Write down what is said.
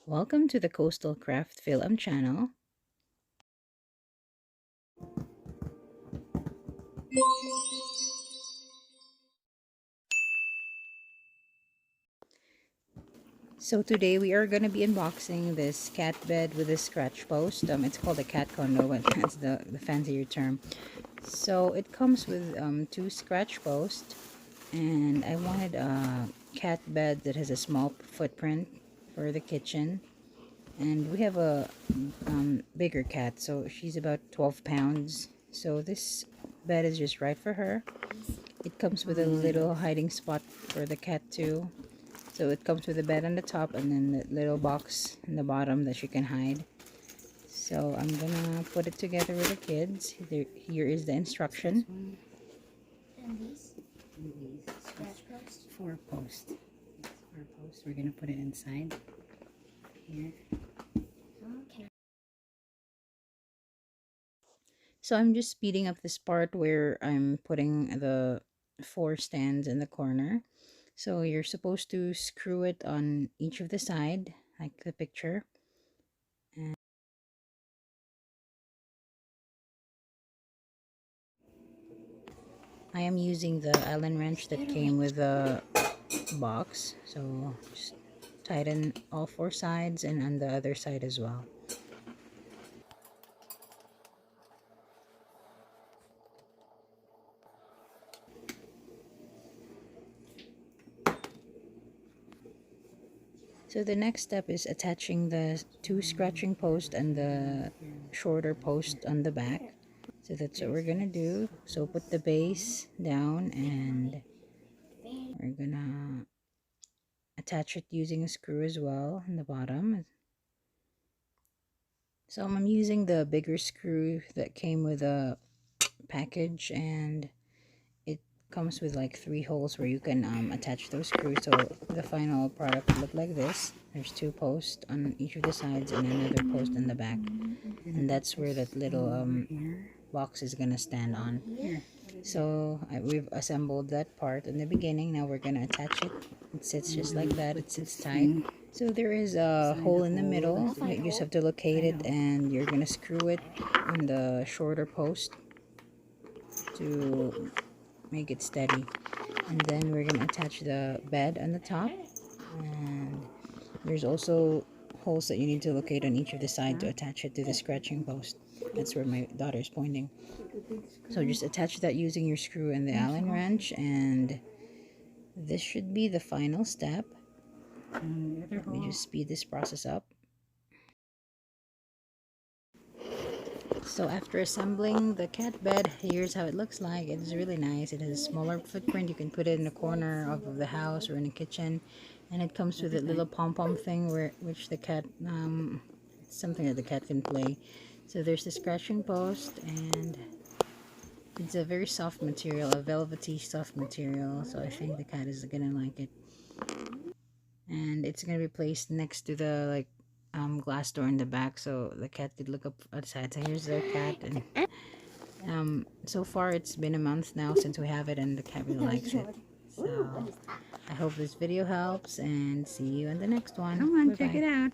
Welcome to the Coastal Craft Film channel. So today we are going to be unboxing this cat bed with a scratch post. It's called a cat condo, but that's the fancier term. So it comes with two scratch posts, and I wanted a cat bed that has a small footprint for the kitchen. And we have a bigger cat, so she's about 12 pounds. So this bed is just right for her. It comes with a little hiding spot for the cat too. So it comes with a bed on the top and then the little box in the bottom that she can hide. So I'm gonna put it together with the kids. Here is the instruction. And these? Scratch post? Four posts. Four posts. We're gonna put it inside here. Okay. So I'm just speeding up this part where I'm putting the four stands in the corner. So you're supposed to screw it on each of the side, like the picture. And I am using the Allen wrench that came with the box. So just tighten all four sides and on the other side as well. So the next step is attaching the two scratching posts and the shorter post on the back. So that's what we're gonna do. So put the base down and we're gonna attach it using a screw as well in the bottom. So I'm using the bigger screw that came with a package, and it comes with like 3 holes where you can attach those screws. So the final product will look like this. There's 2 posts on each of the sides and another post in the back, and that's where that little box is gonna stand on. So we've assembled that part in the beginning. Now we're gonna attach it. It sits just like that. It sits tight. So there is a hole in the middle. You just have to locate it, and you're gonna screw it on the shorter post to make it steady. And then we're gonna attach the bed on the top, and there's also holes that you need to locate on each of the side to attach it to the scratching post. That's where my daughter's pointing. So just attach that using your screw and the Allen wrench, and this should be the final step. Let me just speed this process up. So after assembling the cat bed, here's how it looks like. It's really nice. It has a smaller footprint. You can put it in a corner of the house or in the kitchen, and it comes with a little pom-pom thing which the cat it's something that the cat can play. So there's the scratching post, and it's a very soft material, a velvety soft material, so I think the cat is gonna like it. And it's gonna be placed next to the glass door in the back, so the cat could look up outside. So here's the cat, and so far it's been a month now since we have it, and the cat really likes it. So I hope this video helps, and see you in the next one. Come on, check it out.